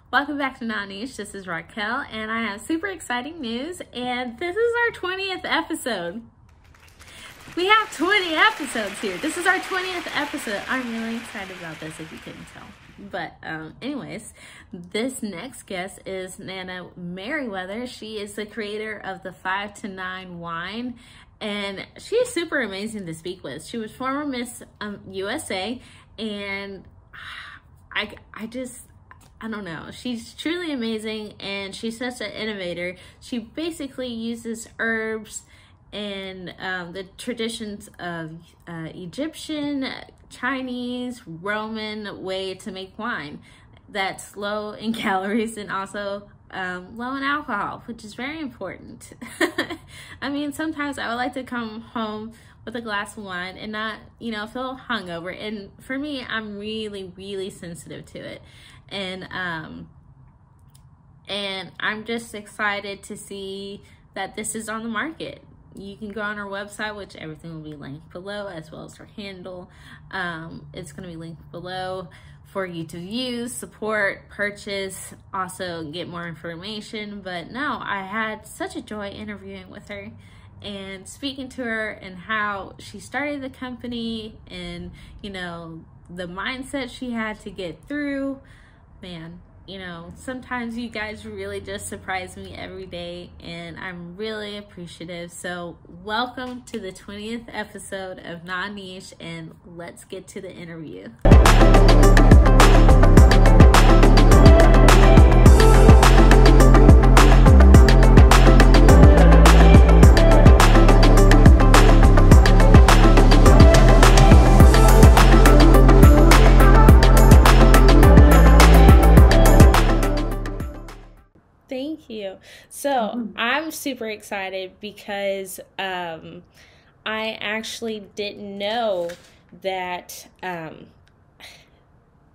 Welcome back to Not Niche. This is Raquel, and I have super exciting news, and this is our 20th episode. We have 20 episodes here. This is our 20th episode. I'm really excited about this, if you couldn't tell. But anyways, this next guest is Nana Meriwether. She is the creator of the 5 to 9 wine, and she is super amazing to speak with. She was former Miss USA, and I don't know. She's truly amazing, and she's such an innovator. She basically uses herbs and the traditions of Egyptian, Chinese, Roman way to make wine that's low in calories and also low in alcohol, which is very important. I mean, sometimes I would like to come home with a glass of wine and not, feel hungover. And for me, I'm really, really sensitive to it. And I'm just excited to see that this is on the market. You can go on our website, which everything will be linked below, as well as her handle. It's going to be linked below for you to use, support, purchase, also get more information. But no, I had such a joy interviewing with her and speaking to her and how she started the company and, the mindset she had to get through. Man, sometimes you guys really just surprise me every day, and I'm really appreciative. So welcome to the 20th episode of Non Niche, and let's get to the interview. Thank you. So I'm super excited because I actually didn't know that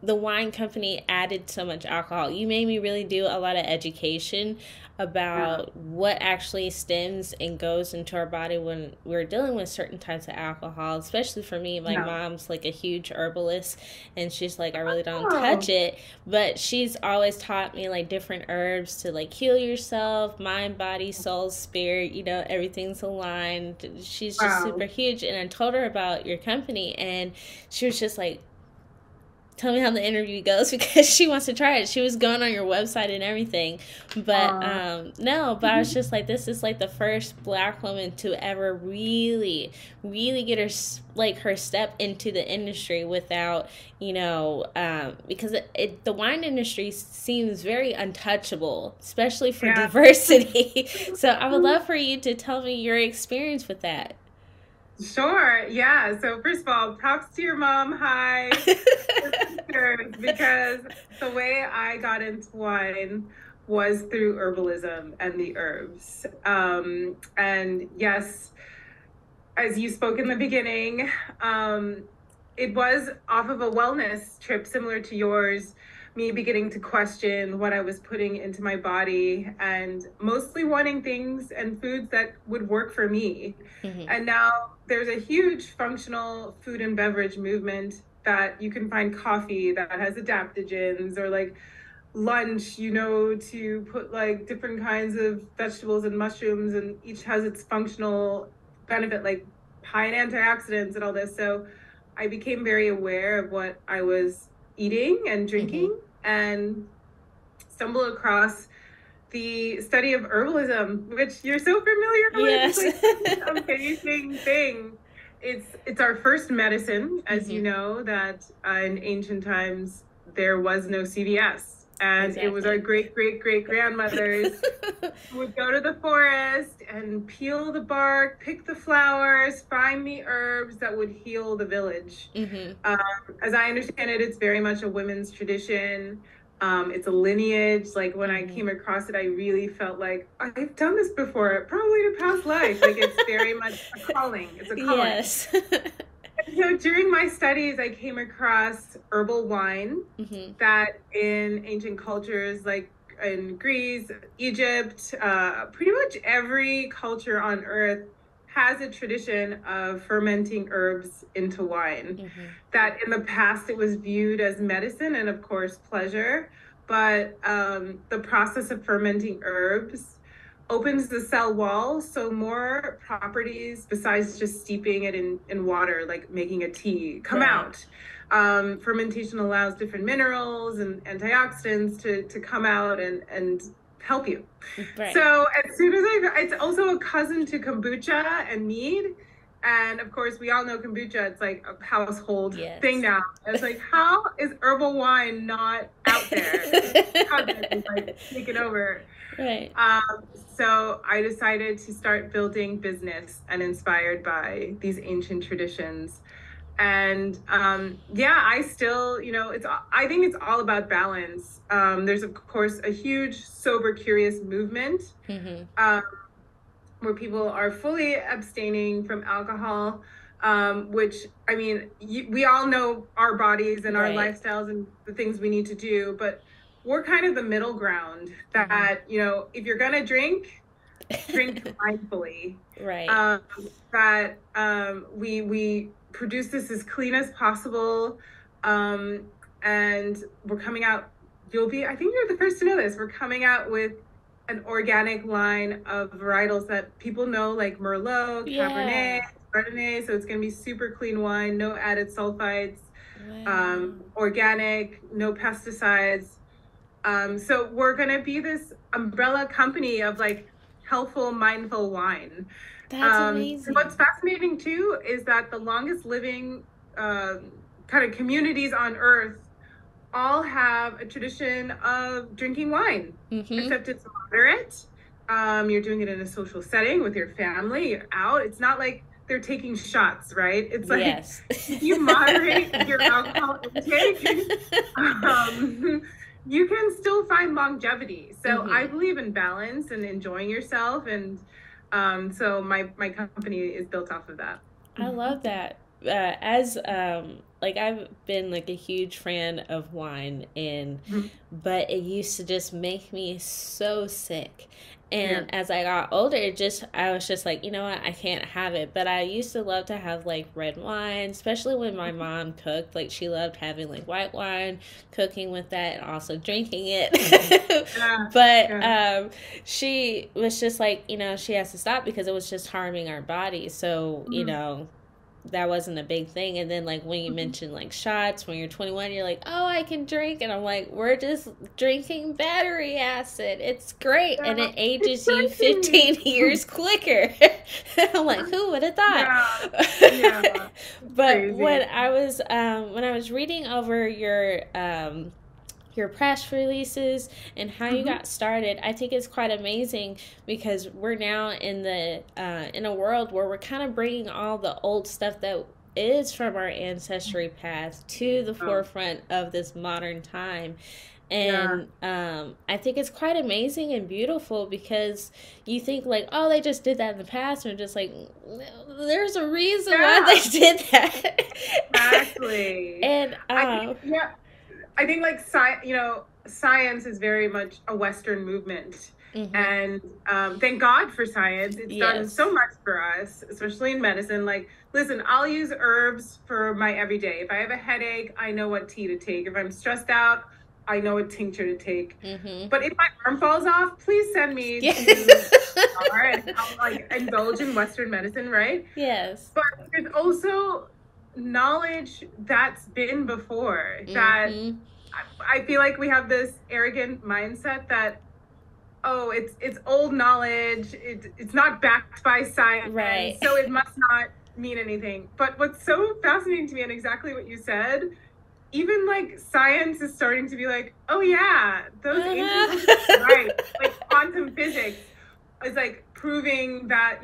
the wine company added so much alcohol. You made me really do a lot of education about what actually stems and goes into our body when we're dealing with certain types of alcohol. Especially for me, my mom's like a huge herbalist, and she's like, I really don't touch it, but she's always taught me like different herbs to like heal yourself, mind, body, soul, spirit, everything's aligned. She's just super huge. And I told her about your company, and she was just like, tell me how the interview goes, because she wants to try it. She was going on your website and everything, but I was just like, this is like the first Black woman to ever really get her step into the industry without, because the wine industry seems very untouchable, especially for diversity. So I would love for you to tell me your experience with that. Sure. Yeah. So first of all, props to your mom. Hi. Because the way I got into wine was through herbalism and the herbs. And yes, as you spoke in the beginning, it was off of a wellness trip similar to yours, me beginning to question what I was putting into my body and mostly wanting things and foods that would work for me. And now there's a huge functional food and beverage movement that you can find coffee that has adaptogens, or like lunch, to put like different kinds of vegetables and mushrooms, and each has its functional benefit, like high in antioxidants and all this. So I became very aware of what I was eating and drinking, and stumbled across the study of herbalism, which you're so familiar with. Yes. It's like an amazing thing. It's our first medicine, as you know, that in ancient times there was no CVS, and it was our great grandmothers who would go to the forest and peel the bark, pick the flowers, find the herbs that would heal the village. As I understand it, it's very much a women's tradition. It's a lineage. Like when I came across it, I really felt like I've done this before, probably in a past life. Like it's very much a calling. It's a calling. Yes. So during my studies, I came across herbal wine that in ancient cultures, like in Greece, Egypt, pretty much every culture on earth has a tradition of fermenting herbs into wine. That in the past it was viewed as medicine and of course pleasure, but the process of fermenting herbs opens the cell wall, so more properties besides just steeping it in water, like making a tea, come Right. out. Fermentation allows different minerals and antioxidants to come out and help you. Right. So as soon as it's also a cousin to kombucha and mead. And of course, we all know kombucha, it's like a household thing Yes. now. And it's like, how is herbal wine not out there? Its cousin is like taking over. Right. Um, so I decided to start building business and inspired by these ancient traditions. And yeah, I still, I think it's all about balance. There's, of course, a huge sober, curious movement Mm-hmm. um, where people are fully abstaining from alcohol, which, I mean, we all know our bodies and our Right. lifestyles and the things we need to do, but we're kind of the middle ground Mm-hmm. that, if you're going to drink mindfully. Right. Um, that we produce this as clean as possible, and we're coming out. I think you're the first to know this. We're coming out with an organic line of varietals that people know, like Merlot, Yeah. Cabernet, Chardonnay. So it's going to be super clean wine, no added sulfites, Wow. organic, no pesticides. So we're going to be this umbrella company of like healthful, mindful wine. That's And what's amazing. fascinating too is that the longest living kind of communities on earth all have a tradition of drinking wine, Mm-hmm. except it's moderate. You're doing it in a social setting with your family, you're out. It's not like they're taking shots, right? It's like Yes. if you moderate your alcohol intake, um, you can still find longevity. So I Mm-hmm. believe in balance and enjoying yourself. And so my company is built off of that. I love that. As like I've been like a huge fan of wine, and but it used to just make me so sick. Yeah. And as I got older, I was just like, you know what, I can't have it. But I used to love to have like red wine, especially when my mom cooked. Like she loved having like white wine, cooking with that, and also drinking it. Yeah. But Yeah. she was just like, she has to stop because it was just harming our body. So, that wasn't a big thing. And then like when you mentioned like shots when you're 21, you're like, oh, I can drink. And I'm like, we're just drinking battery acid. It's great. And Yeah. it ages you Exactly. 15 years quicker. I'm like, who would have Yeah. thought? Yeah. But Crazy. when I was reading over your press releases and how you Mm-hmm. got started, I think it's quite amazing because we're now in a world where we're kind of bringing all the old stuff that is from our ancestry past to the Oh, forefront of this modern time. yeah. And I think it's quite amazing and beautiful because you think like, oh, they just did that in the past, and just like, no, there's a reason why Yeah. they did that. Exactly. And I think, yeah, I think like science is very much a Western movement. mhm, And thank God for science. It's done so yes. much for us, especially in medicine. Like, listen, I'll use herbs for my everyday. If I have a headache, I know what tea to take. If I'm stressed out, I know what tincture to take. Mhm. But if my arm falls off, please send me Yeah. to and I'll like indulge in Western medicine, right? Yes. But there's also knowledge that's been before that Mhm. I feel like we have this arrogant mindset that, oh, it's old knowledge, it's not backed by Right. science, so it must not mean anything. But what's so fascinating to me, and exactly what you said, even like science is starting to be like, oh yeah, those ancient cultures were right. Like quantum physics is like proving that,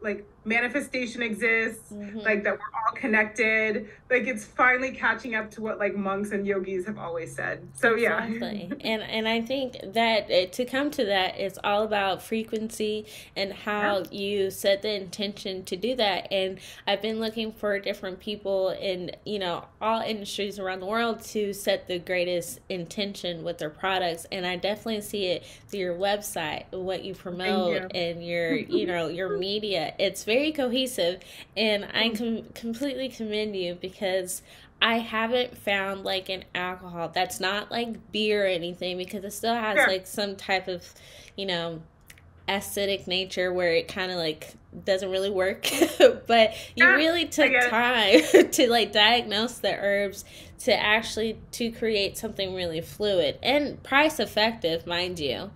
like manifestation exists, Mhm. like that we're all connected. Like it's finally catching up to what like monks and yogis have always said. So yeah. Exactly. And I think that to come to that, it's all about frequency and Yeah. how you set the intention to do that. And I've been looking for different people in, all industries around the world to set the greatest intention with their products. And I definitely see it through your website, what you Thank promote, you. and your media. It's very cohesive, and I completely commend you because I haven't found like an alcohol that's not like beer or anything, because it still has Sure. like some type of, you know, acidic nature where it kind of like doesn't really work. But you Yeah, really I took get it. time to like diagnose the herbs to actually to create something really fluid and price effective, mind you.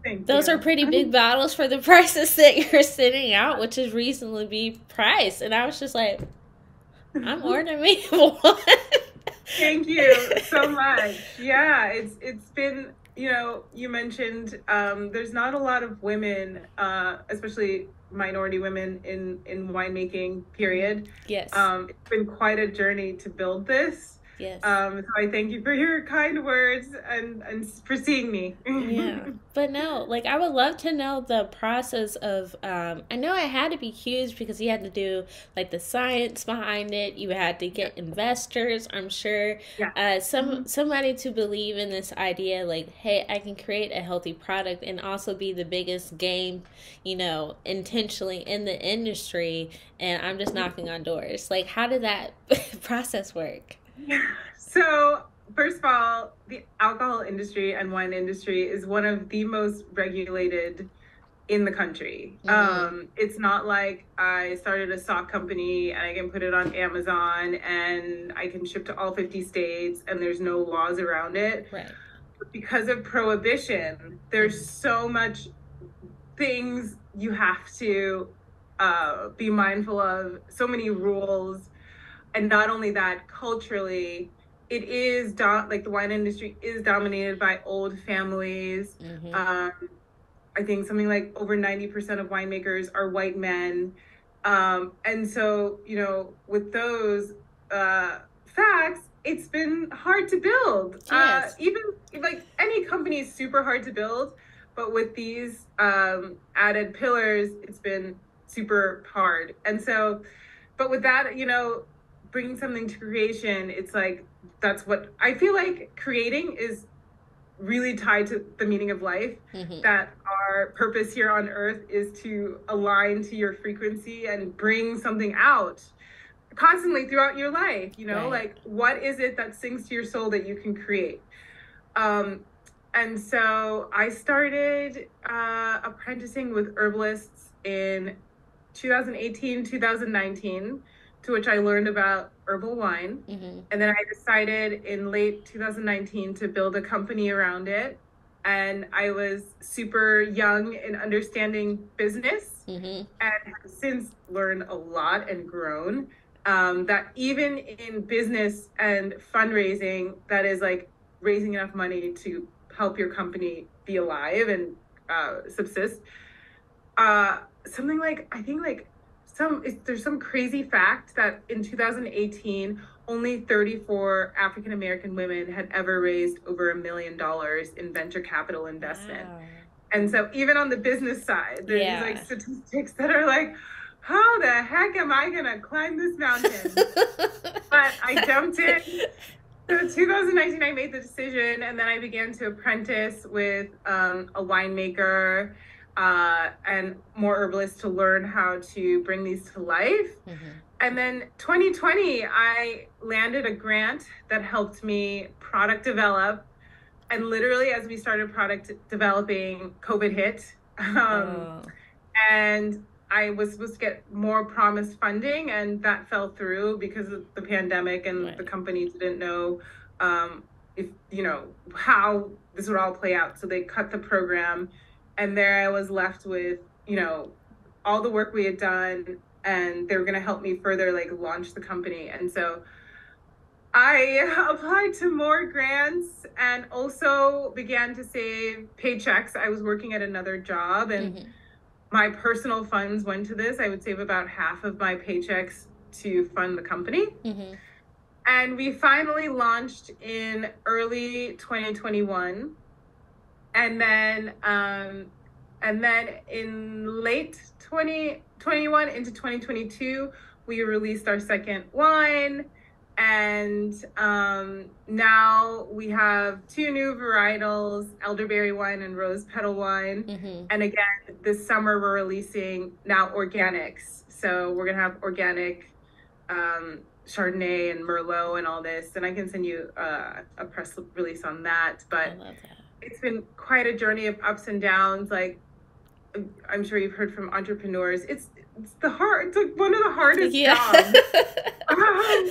Thank Those are you. pretty big bottles for the prices that you're sending out, which is reasonably priced. And I was just like, I'm ordering me one. Thank you so much. Yeah, it's been, you mentioned there's not a lot of women, especially minority women in winemaking, period. Yes. It's been quite a journey to build this. Yes. So I thank you for your kind words and for seeing me. Yeah, but no, like I would love to know the process of. I know it had to be huge because you had to do like the science behind it. You had to Yeah. get investors. I'm sure, Yeah. Mhm. somebody to believe in this idea. Like, hey, I can create a healthy product and also be the biggest game, intentionally in the industry. And I'm just knocking on doors. Like, how did that process work? Yeah. So, first of all, the alcohol industry and wine industry is one of the most regulated in the country. Mm-hmm. It's not like I started a stock company and I can put it on Amazon and I can ship to all 50 states and there's no laws around it. Right. Because of prohibition, there's Mm-hmm. so much things you have to be mindful of, so many rules. And not only that, culturally, it is like the wine industry is dominated by old families. Mm-hmm. Um, I think something like over 90% of winemakers are white men. And so, with those facts, it's been hard to build. Yes. Even like any company is super hard to build, but with these added pillars, it's been super hard. And so, but with that, bringing something to creation, it's like that's what I feel like creating is really tied to the meaning of life, Mm-hmm. that our purpose here on earth is to align to your frequency and bring something out constantly throughout your life, Right. like what is it that sings to your soul that you can create. Um, and so I started apprenticing with herbalists in 2018, 2019, to which I learned about herbal wine. Mm-hmm. And then I decided in late 2019 to build a company around it. And I was super young in understanding business Mm-hmm. and have since learned a lot and grown. That even in business and fundraising, that is like raising enough money to help your company be alive and subsist. Something like I think like there's some crazy fact that in 2018 only 34 African American women had ever raised over $1 million in venture capital investment. Wow. And so even on the business side, there are these like Yeah. statistics that are like, how the heck am I gonna climb this mountain? But I jumped in. So 2019, I made the decision, and then I began to apprentice with a winemaker and more herbalists to learn how to bring these to life. Mm-hmm. And then 2020, I landed a grant that helped me product develop. And literally, as we started product developing, COVID hit. Um, Oh, and I was supposed to get more promised funding, and that fell through because of the pandemic, and the right. company didn't know if how this would all play out. So they cut the program, and there I was left with all the work we had done, and they were going to help me further like launch the company. And so I applied to more grants and also began to save paychecks. I was working at another job, and Mm-hmm. my personal funds went to this. I would save about half of my paychecks to fund the company. Mm-hmm. And we finally launched in early 2021. And then in late 2021 into 2022, we released our second wine. And now we have two new varietals, elderberry wine and rose petal wine. Mm-hmm. And again, this summer we're releasing now organics. So we're gonna have organic Chardonnay and Merlot and all this, and I can send you a press release on that. I But love that. it's been quite a journey of ups and downs. Like I'm sure you've heard from entrepreneurs, it's like one of the hardest Yeah. jobs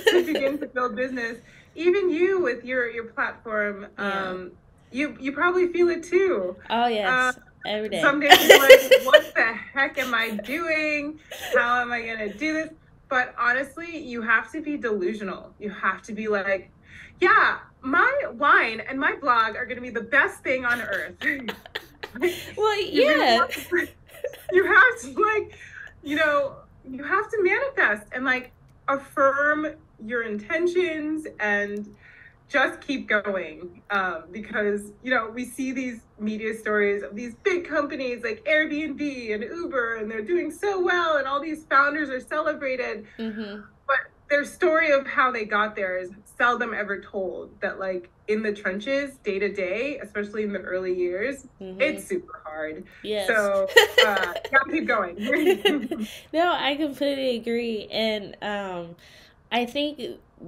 to begin to build business. Even you with your platform, Yeah. you probably feel it too. Oh, Uh, yes. Every day. some days you're like, what the heck am I doing? How am I gonna do this? But honestly, you have to be delusional. You have to be like, yeah, my wine and my blog are gonna be the best thing on earth. Well, You're gonna yeah. you have to like, you have to manifest and like affirm your intentions and just keep going, because we see these media stories of these big companies like Airbnb and Uber, and they're doing so well and all these founders are celebrated, Mm-hmm. but their story of how they got there is seldom ever told. That like in the trenches, day to day, especially in the early years, Mm-hmm. it's super hard. Yes. So gotta keep going. No, I completely agree. And I think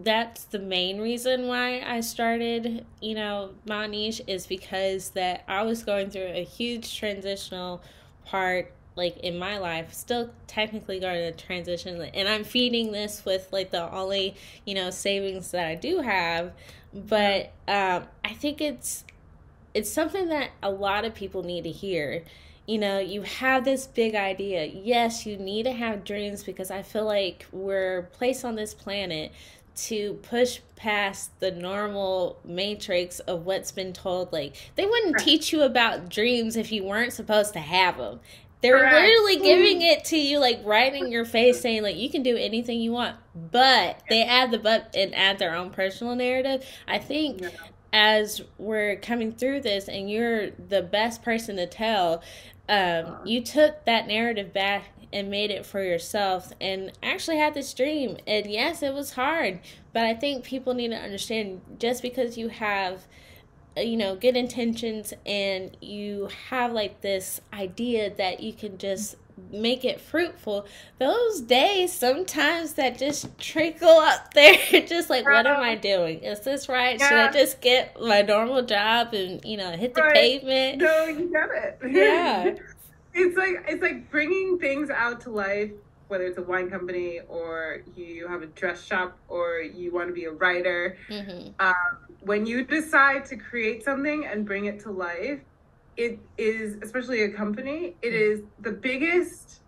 that's the main reason why I started, my niche is because that I was going through a huge transitional part like in my life, still technically going to transition, and I'm feeding this with like the only, savings that I do have. Yeah. But I think it's something that a lot of people need to hear. You have this big idea. Yes, you need to have dreams because I feel like we're placed on this planet to push past the normal matrix of what's been told. Like, they wouldn't Correct. teach you about dreams if you weren't supposed to have them. They're Correct. literally giving it to you, like right in your face, saying like you can do anything you want. But they add the but and add their own personal narrative. I think Yeah. as we're coming through this, and you're the best person to tell, you took that narrative back and made it for yourself and actually had this dream. And yes, it was hard, but I think people need to understand just because you have good intentions and you have like this idea that you can just make it fruitful, those days sometimes that just trickle up there just like, what am I doing? Is this right? Should I Yeah. just get my normal job and hit the Right. pavement? No, you get Yeah. it. It's like bringing things out to life, whether it's a wine company or you have a dress shop or you want to be a writer. Mm-hmm. Um, when you decide to create something and bring it to life, it is, especially a company, it is the biggest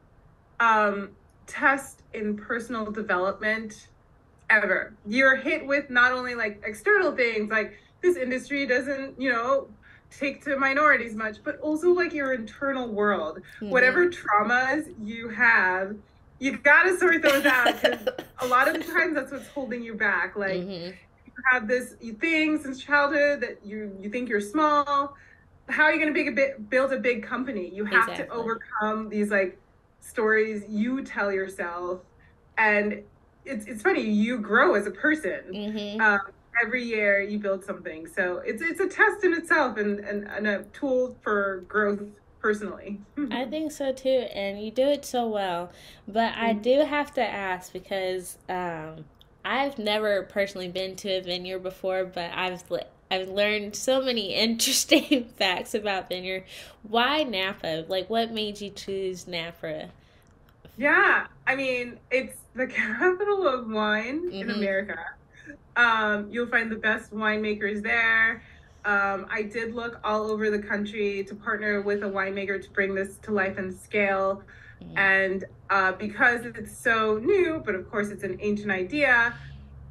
test in personal development ever. You're hit with not only like external things, like this industry doesn't, take to minorities much, but also like your internal world. Mm-hmm. Whatever traumas you have, you gotta sort those out, because a lot of the times that's what's holding you back. Like Mm-hmm. you have this thing since childhood that you think you're small. How are you going to build a big company? You have to Exactly. overcome these like stories you tell yourself, and it's funny. You grow as a person. Mm-hmm. Um, every year you build something, so it's a test in itself, and a tool for growth personally. I think so too, and you do it so well. But I do have to ask because I've never personally been to a vineyard before, but I've learned so many interesting facts about vineyard. Why Napa? Like, what made you choose Napa? Yeah, I mean, it's the capital of wine in Mm-hmm. America. You'll find the best winemakers there. I did look all over the country to partner with a winemaker to bring this to life and scale. Mm-hmm. And because it's so new, but of course it's an ancient idea,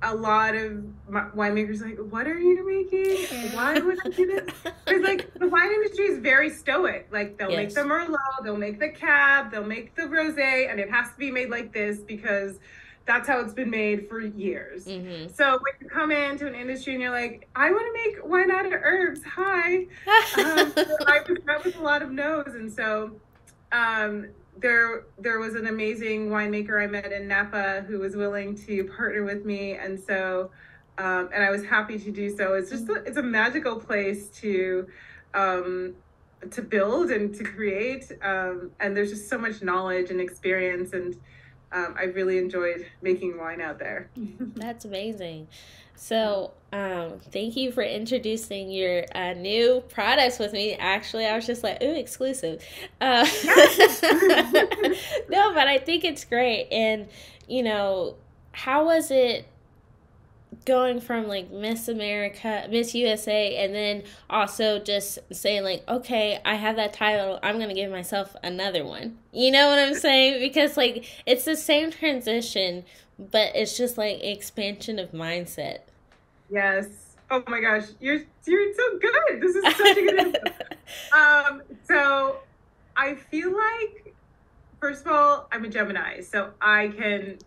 a lot of winemakers are like, what are you making? Why would I do this? Because like the wine industry is very stoic. Like they'll make the Yes. Merlot, they'll make the Cab, they'll make the Rosé, and it has to be made like this because that's how it's been made for years. Mm-hmm. So when you come into an industry and you're like, I want to make wine out of herbs. Hi. I was met with a lot of no's. And so there was an amazing winemaker I met in Napa who was willing to partner with me, and so and I was happy to do so. It's a magical place um, to build and to create, and there's just so much knowledge and experience, and I've really enjoyed making wine out there. That's amazing. So, thank you for introducing your new products with me. Actually, I was just like, ooh, exclusive. Yes. No, but I think it's great. And, how was it going from like Miss America, Miss USA, and then also just saying like, okay, I have that title, I'm gonna give myself another one. You know what I'm saying? Because like it's the same transition, but it's just like expansion of mindset. Yes. Oh my gosh, you're so good. This is such a good input. So I feel like, first of all, I'm a Gemini, so I can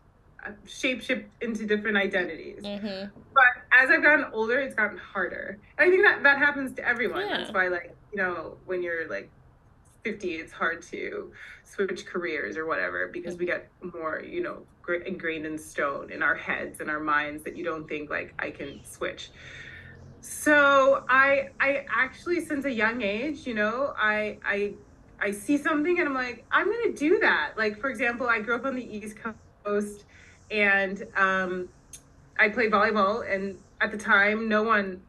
shapeshift into different identities. Mm-hmm. But as I've gotten older, it's gotten harder. And I think that happens to everyone. Yeah. That's why, like, when you're like 50, it's hard to switch careers or whatever because we get more, ingrained in stone in our heads and our minds that you don't think like I can switch. So I actually, since a young age, I see something and I'm like, I'm gonna do that. Like, for example, I grew up on the East Coast, and I played volleyball, and at the time no one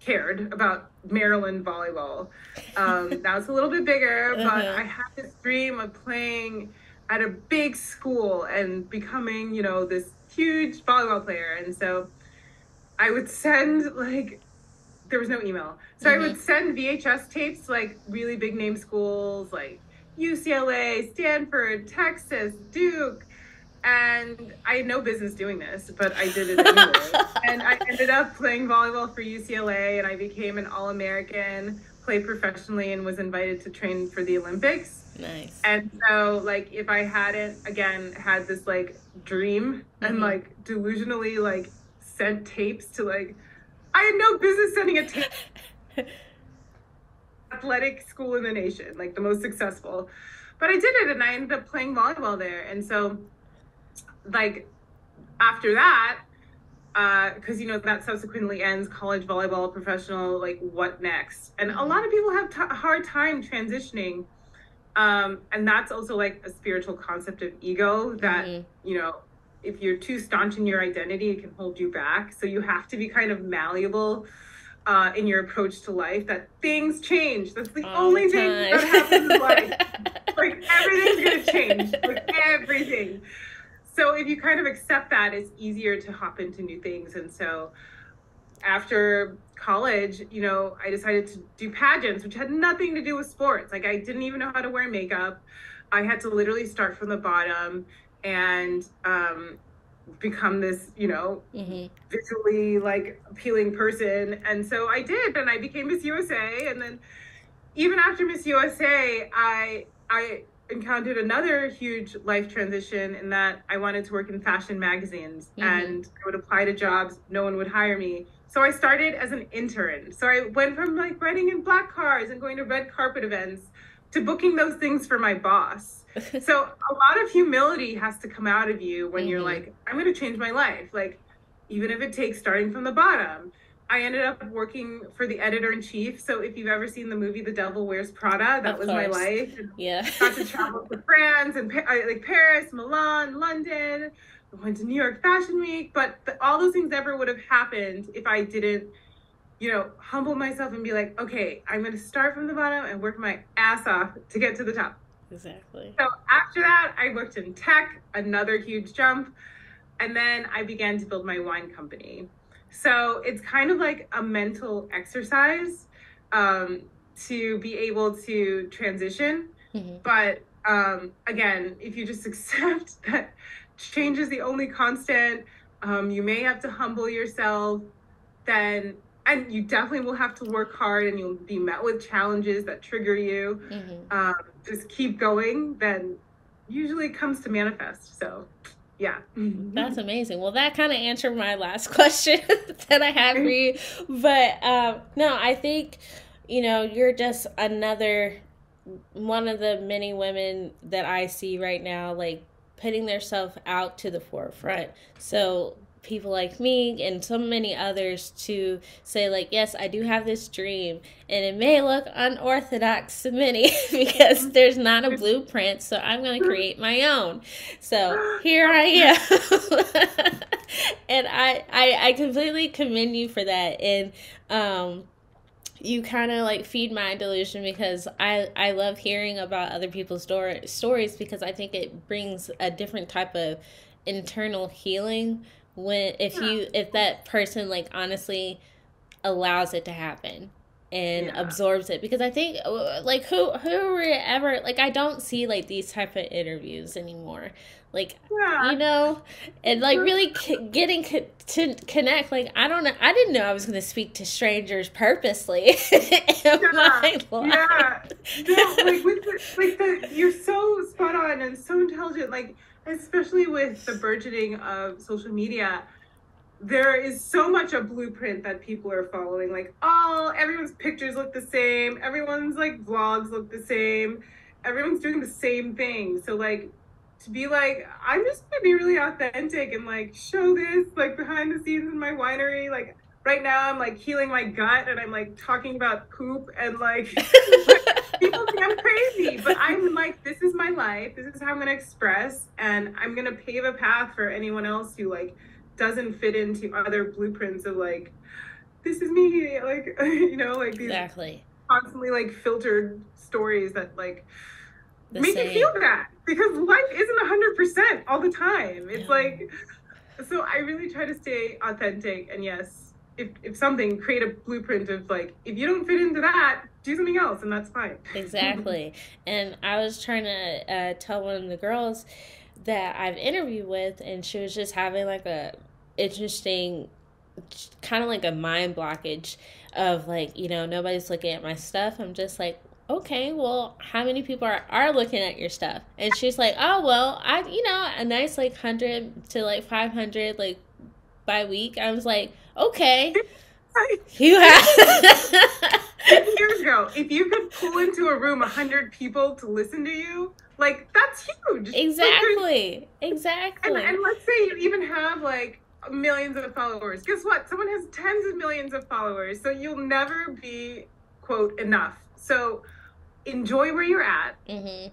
cared about Maryland volleyball. Now it's a little bit bigger, but Uh-huh. I had this dream of playing at a big school and becoming, this huge volleyball player. And so I would send like, there was no email. So I Mm-hmm. would send VHS tapes to like really big name schools like UCLA, Stanford, Texas, Duke. And I had no business doing this, but I did it anyway. And I ended up playing volleyball for UCLA, and I became an All-American, played professionally, and was invited to train for the Olympics. Nice. And so, like, if I hadn't, again, had this, like, dream and, Mm-hmm. like, delusionally, like, sent tapes to, like, I had no business sending a tape athletic school in the nation, like, the most successful. But I did it, and I ended up playing volleyball there. And so, like, after that, because that subsequently ends college volleyball, professional, like what next? And a Mm-hmm. lot of people have a hard time transitioning, and that's also like a spiritual concept of ego that Mm-hmm. if you're too staunch in your identity, it can hold you back. So you have to be kind of malleable in your approach to life. That things change. That's the All the only thing time. that happens in life. Like everything's gonna change. Like everything. So if you kind of accept that, it's easier to hop into new things. And so after college, I decided to do pageants, which had nothing to do with sports. Like I didn't even know how to wear makeup. I had to literally start from the bottom and become this, Mm-hmm. visually like appealing person. And so I did, and I became Miss USA. And then even after Miss USA, I encountered another huge life transition in that I wanted to work in fashion magazines, Mm-hmm. and I would apply to jobs, no one would hire me. So I started as an intern. So I went from like writing in black cars and going to red carpet events to booking those things for my boss. So a lot of humility has to come out of you when you're Mm-hmm. like, I'm going to change my life. Like, even if it takes starting from the bottom. I ended up working for the editor in chief. So if you've ever seen the movie The Devil Wears Prada, that Of was my course. life. And Yeah. got to travel to France and like Paris, Milan, London. I went to New York Fashion Week, but all those things never would have happened if I didn't, humble myself and be like, okay, I'm going to start from the bottom and work my ass off to get to the top. Exactly. So after that, I worked in tech, another huge jump. And then I began to build my wine company. So it's kind of like a mental exercise, to be able to transition. Mm-hmm. But again, if you just accept that change is the only constant, you may have to humble yourself, then, and you definitely will have to work hard and you'll be met with challenges that trigger you. Mm-hmm. Just keep going, then usually it comes to manifest. So yeah. That's amazing. Well, that kind of answered my last question that I had for you. But no, I think, you're just another one of the many women that I see right now, like putting themselves out to the forefront. So people like me and so many others to say like, yes, I do have this dream, and it may look unorthodox to many because there's not a blueprint, so I'm going to create my own. So here I am. And I completely commend you for that. And you kind of like feed my delusion, because I love hearing about other people's stories, because I think it brings a different type of internal healing when if that person like honestly allows it to happen and absorbs it. Because I think like whoever, like I don't see like these type of interviews anymore, like and like really getting to connect. Like I don't know, I didn't know I was going to speak to strangers purposely in my life. No, like you're so spot on and so intelligent, like especially with the burgeoning of social media. There is so much a blueprint that people are following. Like, everyone's pictures look the same. Everyone's like vlogs look the same. Everyone's doing the same thing. So like, to be like, I'm just gonna be really authentic and like show this like behind the scenes in my winery. Like right now, I'm like healing my gut and I'm like talking about poop and like people think I'm crazy, but I'm like, this is my life. This is how I'm gonna express, and I'm gonna pave a path for anyone else who like doesn't fit into other blueprints of like, this is me, like like these constantly like filtered stories that like make you feel that, because life isn't 100% all the time. It's like, so I really try to stay authentic, and yes, if something, create a blueprint of like, if you don't fit into that, do something else, and that's fine. Exactly. And I was trying to tell one of the girls that I've interviewed with, and she was just having like a interesting kind of like a mind blockage of like, nobody's looking at my stuff. I'm just like, okay, well, how many people are looking at your stuff? And she's like, oh, well, a nice like 100 to like 500 like by week. I was like, okay. You have 50 years ago, if you could pull into a room 100 people to listen to you, like that's huge. Exactly. And let's say you even have like millions of followers. Guess what? Someone has tens of millions of followers, so you'll never be quote enough. So enjoy where you're at. The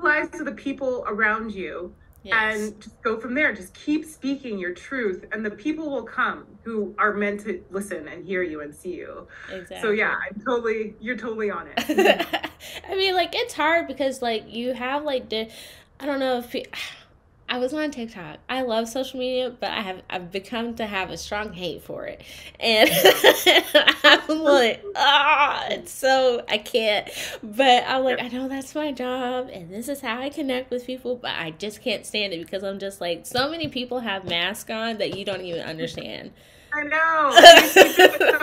lives of the people around you. And just go from there. Just keep speaking your truth, and the people will come who are meant to listen and hear you and see you. Exactly. So yeah, you're totally on it. I mean, like, it's hard because like you have like I don't know if I was on TikTok. I love social media, but I've become to have a strong hate for it. And I'm like, it's so, I can't. But I'm like, I know that's my job, and this is how I connect with people, but I just can't stand it because I'm just like, so many people have masks on that you don't even understand. I know.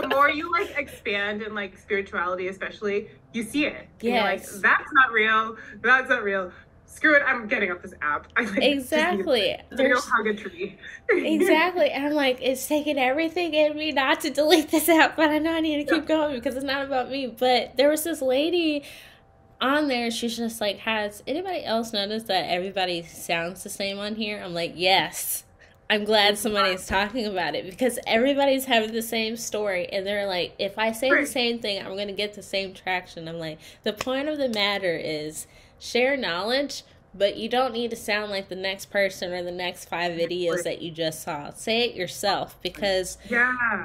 The more you like expand in like spirituality, especially, you see it. And you're like, that's not real. That's not real. Screw it, I'm getting off this app. Exactly. There's hug a tree. Exactly. And I'm like, it's taking everything in me not to delete this app, but I know I need to keep going because it's not about me. But there was this lady on there, she's just like, has anybody else noticed that everybody sounds the same on here? I'm like, yes. I'm glad somebody's talking about it because everybody's having the same story, and they're like, if I say the same thing, I'm going to get the same traction. I'm like, the point of the matter is share knowledge, but you don't need to sound like the next person or the next 5 videos that you just saw. Say it yourself, because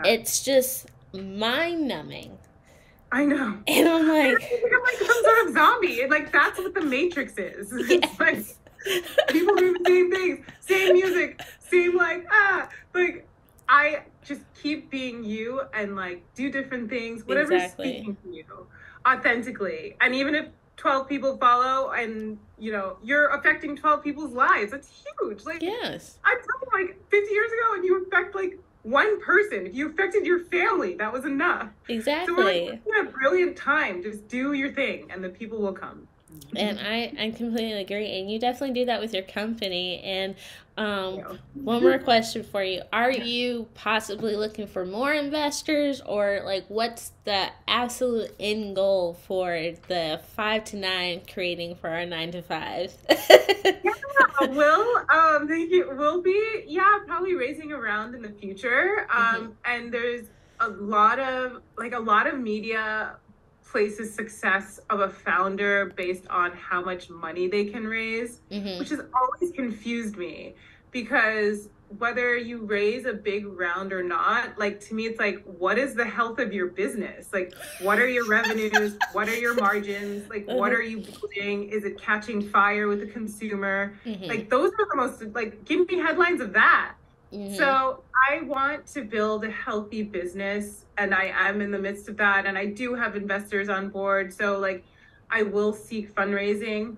it's just mind-numbing. I know. And I'm like, like some sort of zombie. Like that's what the Matrix is. It's like people do the same things, same music, same like I just keep being you and like do different things, whatever's speaking to you authentically. And even if 12 people follow and you're affecting 12 people's lives, that's huge. Like yes, I'm talking like 50 years ago, and you affect like one person. If you affected your family, that was enough. Exactly. So we're like, a brilliant time. Just do your thing, and the people will come. And I completely agree. And you definitely do that with your company. And um, You one know? more question for you. Are you possibly looking for more investors, or like what's the absolute end goal for the 5 to 9 creating for our 9 to 5? Yeah, thank you. We'll be, yeah, probably raising around in the future. Hmm. And there's a lot of media places success of a founder based on how much money they can raise, Hmm. which has always confused me because whether you raise a big round or not, like to me, it's like, what is the health of your business? Like, what are your revenues? What are your margins? Like, what Uh-huh. are you building? Is it catching fire with the consumer? Hmm. Like, those are the most, like, give me headlines of that. Hmm. So I want to build a healthy business, and I am in the midst of that. And I do have investors on board. So, like, I will seek fundraising,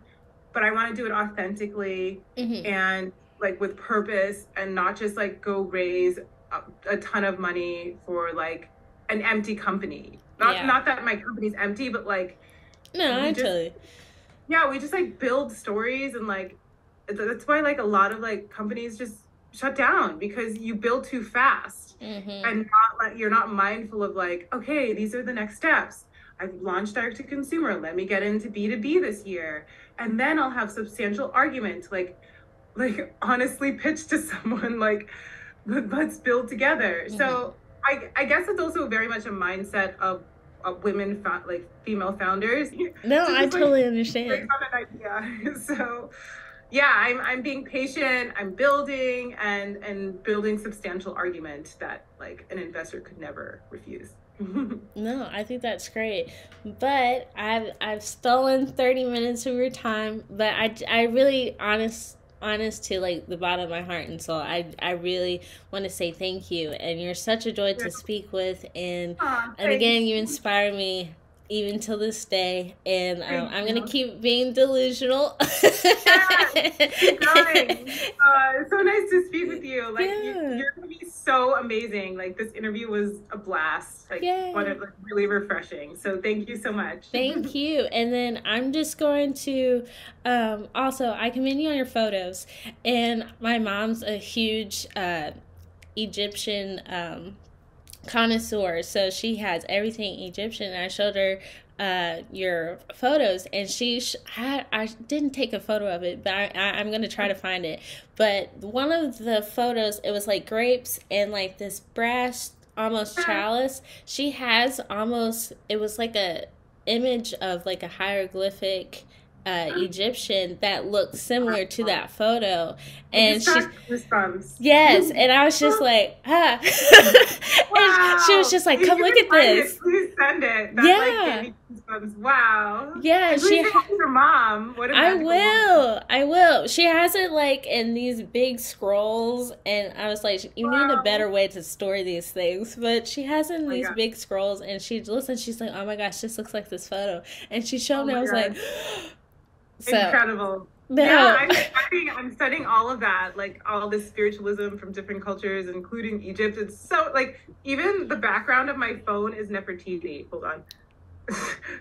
but I want to do it authentically Hmm. and like with purpose and not just like go raise a ton of money for like an empty company. Not Yeah. not that my company's empty, but like No, we I just totally. yeah, we just like build stories and like that's why like a lot of like companies just shut down because you build too fast Hmm. and not like you're not mindful of like, okay, these are the next steps. I've launched direct to consumer. Let me get into B2B this year. And then I'll have substantial argument, like honestly pitch to someone like let's build together. Hmm. So I guess it's also very much a mindset of women like female founders No, to I just like totally break understand. on an idea. So yeah, I'm being patient, I'm building and building substantial argument that like an investor could never refuse. No, I think that's great. But I've stolen 30 minutes of your time, but I really honest to like the bottom of my heart and soul. I really want to say thank you, and you're such a joy to speak with, Aw, and again thanks. you inspire me even till this day, and Thank I'm gonna you. keep being delusional. Yes, keep going. It's so nice to speak with you. Like Yeah. you're gonna be so amazing. Like this interview was a blast. Like one of Yay. like really refreshing. So thank you so much. Thank you. And then I'm just going to also, I commend you on your photos. And my mom's a huge Egyptian connoisseur, so she has everything Egyptian. And I showed her your photos, and I didn't take a photo of it, but I'm going to try to find it. But one of the photos, it was like grapes and like this brass almost chalice. She has almost, it was like a image of like a hieroglyphic Egyptian that looked similar to that photo, I and just got goosebumps. yes, and I was just like, ah. And she was Wow. just like, If come you look can at find it, this. please send it. That like gave Yeah. me goosebumps. Wow. Yeah, And please say hi to your mom. What a I magical woman. will. I will. She has it like in these big scrolls, and I was like, you need a Wow. better way to store these things. But she has it in Oh my these God. big scrolls, and she listens. She's like, oh my gosh, this looks like this photo. And she showed Oh me, I my was like, God. so, Incredible. Yeah, no. I'm studying all of that, like all this spiritualism from different cultures, including Egypt. It's so like even the background of my phone is Nefertiti. Hold on.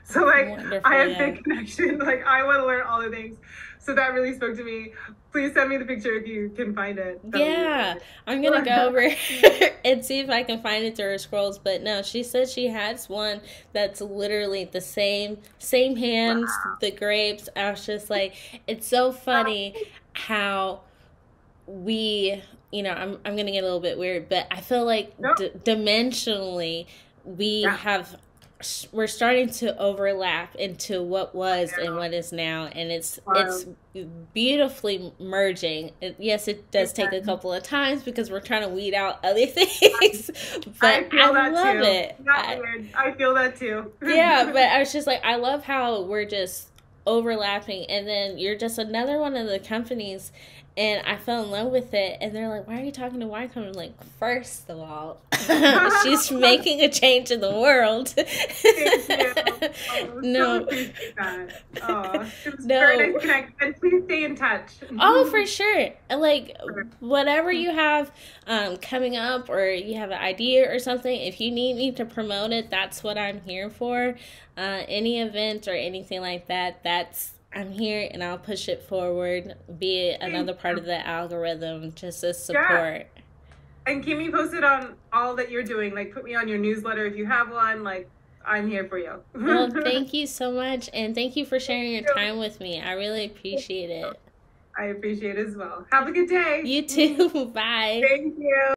So like I Wonderful, have yeah. big connection. Like I want to learn all the things. So that really spoke to me. Please send me the picture if you can find it. That would be Yeah, I'm gonna amazing. go over and see if I can find it through her scrolls. But no, she said she has one that's literally the same hands, the grapes. I was just like, it's so funny how we, I'm gonna get a little bit weird, but I feel like No, dimensionally we yeah. have we're starting to overlap into what was I and know. what is now, and it's beautifully merging. Yes, it does take a Exactly. couple of times because we're trying to weed out other things, but I I feel that love too. it. Not weird. I feel that too. Yeah, but I was just like, I love how we're just overlapping, and then you're just another one of the companies, and I fell in love with it. And they're like, "Why are you talking to Y Company?" I'm like, first of all, she's making a change in the world. Thank you. Oh, so No, appreciate that. Oh, it was very nice no. to connect. And please stay in touch. Oh, for sure. And like whatever you have coming up, or you have an idea or something, if you need me to promote it, that's what I'm here for. Any event or anything like that, I'm here and I'll push it forward, be another part of the algorithm, just as support. Yeah. And keep me posted on all that you're doing. Like, put me on your newsletter if you have one. Like, I'm here for you. Well, thank you so much, and thank you for sharing your Thank time with me. I really appreciate you. it. I appreciate it as well. Have a good day. You too. Bye. Thank you.